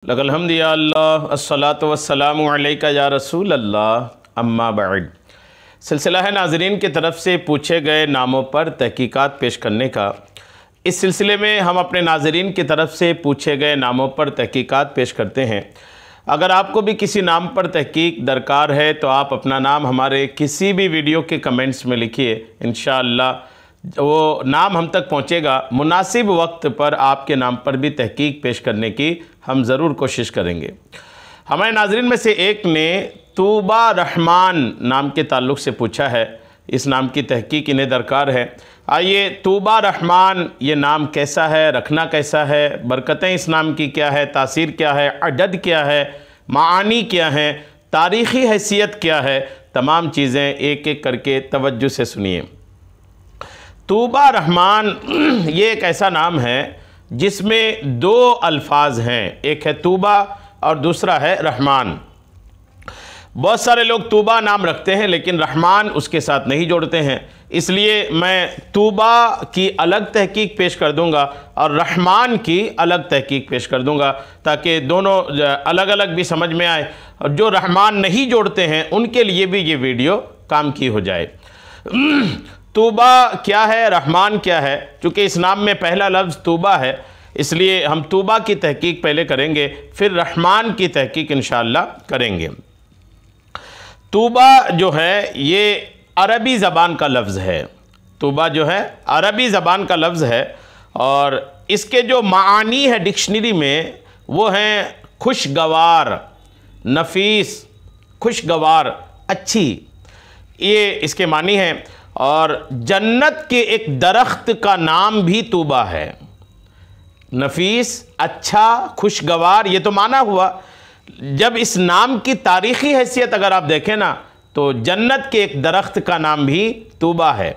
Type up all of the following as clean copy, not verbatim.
लकल हम्द या अल्लाह अस्सलातु वस्सलामु अलैका या रसूल अल्लाह अम्मा बाद। सिलसिला है नाज़रीन की तरफ़ से पूछे गए नामों पर तहकीकात पेश करने का। इस सिलसिले में हम अपने नाज़रीन की तरफ़ से पूछे गए नामों पर तहकीकात पेश करते हैं। अगर आपको भी किसी नाम पर तहकीक दरकार है तो आप अपना नाम हमारे किसी भी वीडियो के कमेंट्स में लिखिए, इंशाअल्लाह वो नाम हम तक पहुंचेगा। मुनासिब वक्त पर आपके नाम पर भी तहकीक पेश करने की हम ज़रूर कोशिश करेंगे। हमारे नाज़रीन में से एक ने तूबा रहमान नाम के ताल्लुक़ से पूछा है, इस नाम की तहकीक इन्हें दरकार है। आइए, तूबा रहमान ये नाम कैसा है, रखना कैसा है, बरकतें इस नाम की क्या है, तासीर क्या है, अदद क्या है, मानी क्या है, तारीख़ी हैसियत क्या है, तमाम चीज़ें एक एक करके तवज्जो से सुनिए। तूबा रहमान ये एक ऐसा नाम है जिसमें दो अल्फाज हैं, एक है तूबा और दूसरा है रहमान। बहुत सारे लोग तूबा नाम रखते हैं लेकिन रहमान उसके साथ नहीं जोड़ते हैं, इसलिए मैं तूबा की अलग तहकीक पेश कर दूंगा और रहमान की अलग तहकीक पेश कर दूंगा ताकि दोनों अलग अलग भी समझ में आए और जो रहमान नहीं जोड़ते हैं उनके लिए भी ये वीडियो काम की हो जाए। तूबा क्या है, रहमान क्या है? चूँकि इस नाम में पहला लफ्ज़ तूबा है इसलिए हम तूबा की तहकीक पहले करेंगे, फिर रहमान की तहकीक इंशाअल्लाह करेंगे। तूबा जो है ये अरबी ज़बान का लफ्ज़ है। तूबा जो है अरबी ज़बान का लफ्ज़ है और इसके जो मानी है डिक्शनरी में वो हैं खुशगवार, नफीस, खुशगवार, अच्छी, ये इसके मानी हैं। और जन्नत के एक दरख्त का नाम भी तूबा है। नफीस, अच्छा, खुशगवार, ये तो माना हुआ। जब इस नाम की तारीख़ी हैसियत अगर आप देखें ना तो जन्नत के एक दरख्त का नाम भी तूबा है।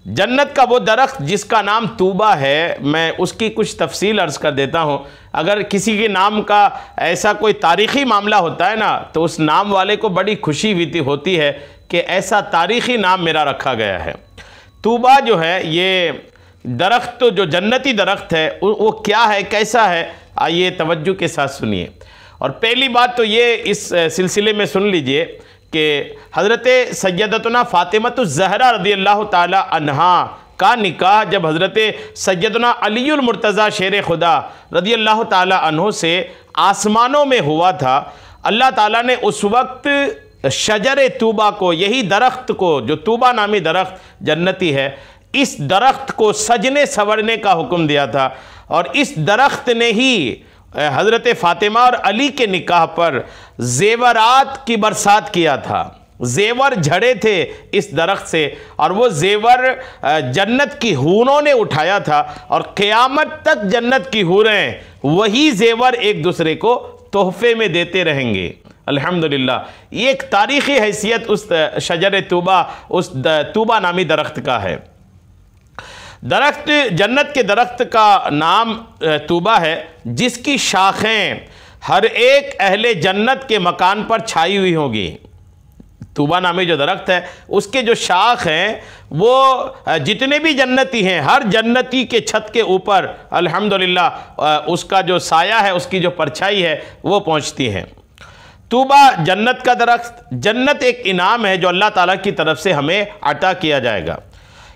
जन्नत का वो दरख्त जिसका नाम तूबा है, मैं उसकी कुछ तफसील अर्ज़ कर देता हूँ। अगर किसी के नाम का ऐसा कोई तारीख़ी मामला होता है ना तो उस नाम वाले को बड़ी खुशी होती है कि ऐसा तारीख़ी नाम मेरा रखा गया है। तूबा जो है ये दरख्त, तो जो जन्नती दरख्त है वो क्या है, कैसा है, आइए तवज्जो के साथ सुनिए। और पहली बात तो ये इस सिलसिले में सुन लीजिए कि हज़रत सैयदतुना फ़ातिमतुज़ ज़हरा रज़ियल्लाहु ताला अन्हा का निकाह जब हज़रत सैयदना अलीउल मुर्तज़ा शेर खुदा रज़ियल्लाहु ताला अन्हु से आसमानों में हुआ था, अल्लाह ताला ने उस वक्त शजर तूबा को, यही दरख्त को, जो तूबा नामी दरख्त जन्नती है, इस दरख्त को सजने संवरने का हुक्म दिया था। और इस दरख्त ने ही हज़रत फ़ातिमा और अली के निकाह पर ज़ेवरात की बरसात किया था। ज़ेवर झड़े थे इस दरख्त से और वो ज़ेवर जन्नत की हूरों ने उठाया था और क़यामत तक जन्नत की हूरें वही ज़ेवर एक दूसरे को तोहफ़े में देते रहेंगे। अल्हम्दुलिल्लाह, ये एक तारीख़ी हैसियत उस शजर तूबा, उस तूबा नामी दरख्त का है। दरख्त, जन्नत के दरख्त का नाम तूबा है जिसकी शाखें हर एक अहले जन्नत के मकान पर छाई हुई होगी। तूबा नामी जो दरख्त है उसके जो शाख हैं वो जितने भी जन्नती हैं, हर जन्नती के छत के ऊपर अल्हम्दुलिल्लाह उसका जो साया है, उसकी जो परछाई है वो पहुँचती हैं। तूबा जन्नत का दरख्त, जन्नत एक इनाम है जो अल्लाह ताला की तरफ से हमें अता किया जाएगा।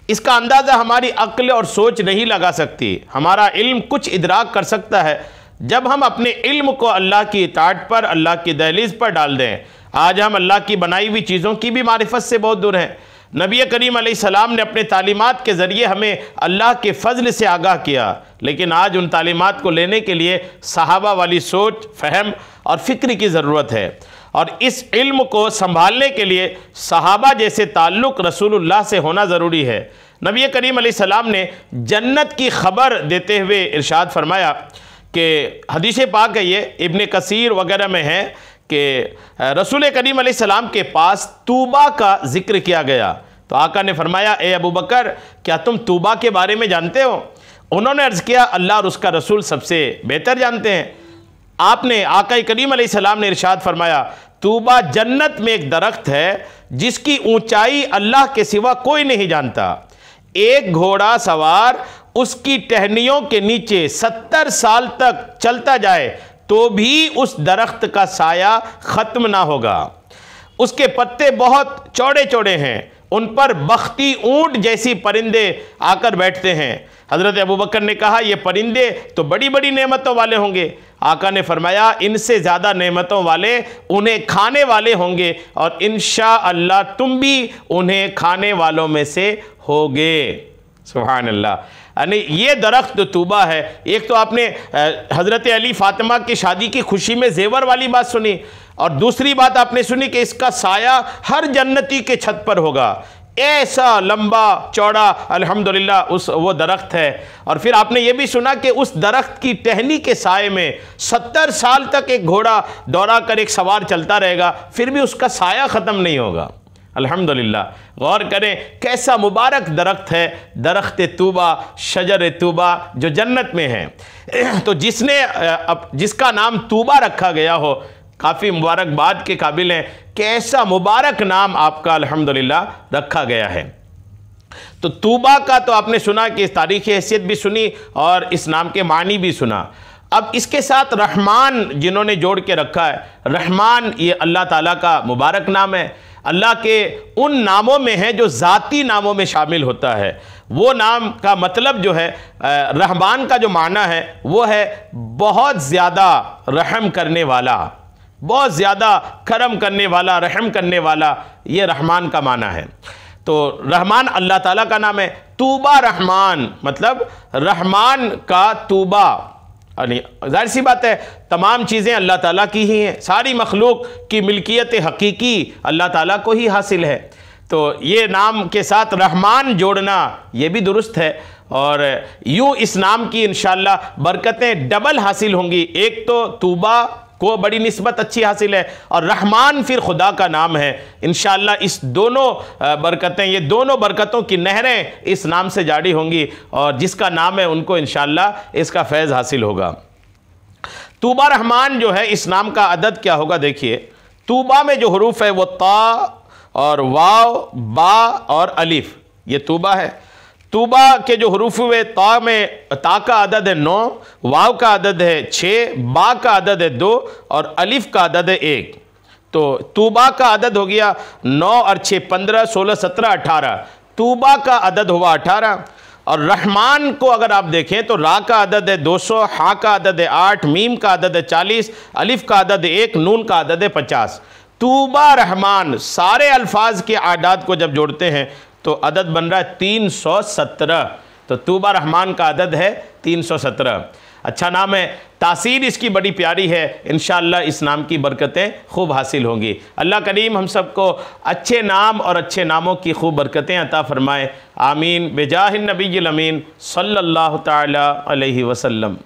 इसका अंदाज़ा हमारी अक्ल और सोच नहीं लगा सकती, हमारा इल्म कुछ इदराक कर सकता है जब हम अपने इल्म को अल्लाह की इताअत पर, अल्लाह की दहलीज़ पर डाल दें। आज हम अल्लाह की बनाई हुई चीज़ों की भी मारिफत से बहुत दूर हैं। नबी करीम अलैहिस्सलाम ने अपने तालीमात के ज़रिए हमें अल्लाह के फ़ज़ल से आगाह किया, लेकिन आज उन तालीमात को लेने के लिए सहाबा वाली सोच, फ़हम और फ़िक्र की ज़रूरत है। और इस इल्म को संभालने के लिए सहाबा जैसे ताल्लुक़ रसूलुल्लाह से होना ज़रूरी है। नबी करीम अलैहिस्सलाम ने जन्नत की ख़बर देते हुए इरशाद फरमाया कि हदीस पाक है, ये इब्न कसीर वगैरह में है कि रसूल करीम अलैहिस्सलाम के पास तूबा का ज़िक्र किया गया तो आका ने फरमाया, ए अबू बकर, क्या तुम तूबा के बारे में जानते हो? उन्होंने अर्ज़ किया, अल्लाह और उसका रसूल सबसे बेहतर जानते हैं। आपने, आका करीम अलैहिस्सलाम ने इरशाद फरमाया, तूबा जन्नत में एक दरख्त है जिसकी ऊंचाई अल्लाह के सिवा कोई नहीं जानता। एक घोड़ा सवार उसकी टहनियों के नीचे 70 साल तक चलता जाए तो भी उस दरख्त का साया ख़त्म ना होगा। उसके पत्ते बहुत चौड़े चौड़े हैं, उन पर बख्ती ऊंट जैसी परिंदे आकर बैठते हैं। हज़रत अबू बकर ने कहा, ये परिंदे तो बड़ी बड़ी नेमतों वाले होंगे। आका ने फरमाया, इनसे ज़्यादा नेमतों वाले उन्हें खाने वाले होंगे, और इंशाअल्लाह तुम भी उन्हें खाने वालों में से होगे। सुभान अल्लाह। यानी ये दरख्त तूबा है। एक तो आपने हज़रत अली फ़ातिमा की शादी की खुशी में जेवर वाली बात सुनी, और दूसरी बात आपने सुनी कि इसका साया हर जन्नती के छत पर होगा। ऐसा लंबा चौड़ा अल्हम्दुलिल्लाह वो दरख्त है। और फिर आपने ये भी सुना कि उस दरख्त की टहनी के साए में 70 साल तक एक घोड़ा दौड़ा कर एक सवार चलता रहेगा, फिर भी उसका साया ख़त्म नहीं होगा। अल्हम्दुलिल्लाह। गौर करें कैसा मुबारक दरख्त है, दरख्त तूबा, शजर तूबा जो जन्नत में है। तो जिसका नाम तूबा रखा गया हो, काफ़ी मुबारकबाद के काबिल हैं। कैसा मुबारक नाम आपका अल्हम्दुलिल्लाह रखा गया है। तो तूबा का तो आपने सुना कि तारीख़ी हैसियत भी सुनी और इस नाम के मानी भी सुना। अब इसके साथ रहमान जिन्होंने जोड़ के रखा है, रहमान ये अल्लाह ताला का मुबारक नाम है। अल्लाह के उन नामों में है जो ज़ाती नामों में शामिल होता है। वो नाम का मतलब जो है, रहमान का जो माना है वो है बहुत ज़्यादा रहम करने वाला, बहुत ज़्यादा करम करने वाला, रहम करने वाला, ये रहमान का माना है। तो रहमान अल्लाह ताला का नाम है। तूबा रहमान मतलब रहमान का तूबा, यानी जाहिर सी बात है तमाम चीज़ें अल्लाह ताला की ही हैं, सारी मखलूक की मिल्कियत हकीकी अल्लाह ताला को ही हासिल है। तो ये नाम के साथ रहमान जोड़ना ये भी दुरुस्त है, और यूँ इस नाम की इंशाअल्लाह बरकतें डबल हासिल होंगी। एक तो तूबा को बड़ी निस्बत अच्छी हासिल है, और रहमान फिर खुदा का नाम है। इंशाअल्लाह इस दोनों बरकतें, ये दोनों बरकतों की नहरें इस नाम से जारी होंगी, और जिसका नाम है उनको इंशाअल्लाह इसका फैज़ हासिल होगा। तूबा रहमान जो है, इस नाम का अदद क्या होगा देखिए। तूबा में जो हरूफ है वो ता और वाव, बा और अलिफ, ये तूबा है। तूबा के जो हरूफ हुए, ता में ता का अदद है 9, वाव का अदद है 6, बा का अदद है 2 और अलिफ का अदद है 1। तो तूबा का अदद हो गया 9 और 6 15 16 17 18। तूबा का अदद हुआ 18। और रहमान को अगर आप देखें तो रा का अदद है 200, हा का अदद है 8, मीम का अदद है 40, अलिफ का अदद है 1, नून का अदद है 50। तूबा रहमान सारे अल्फाज के आदाद को जब जोड़ते हैं तो अदद बन रहा है 317। तो तूबा रहमान का अदद है 317। अच्छा नाम है, तासीर इसकी बड़ी प्यारी है। इंशाअल्लाह इस नाम की बरकतें खूब हासिल होंगी। अल्लाह करीम हम सबको अच्छे नाम और अच्छे नामों की खूब बरकतें अता फ़रमाए। आमीन। बेजाहिन नबील अमीन सल्लल्लाहु ताला अलैहि वसल्लम।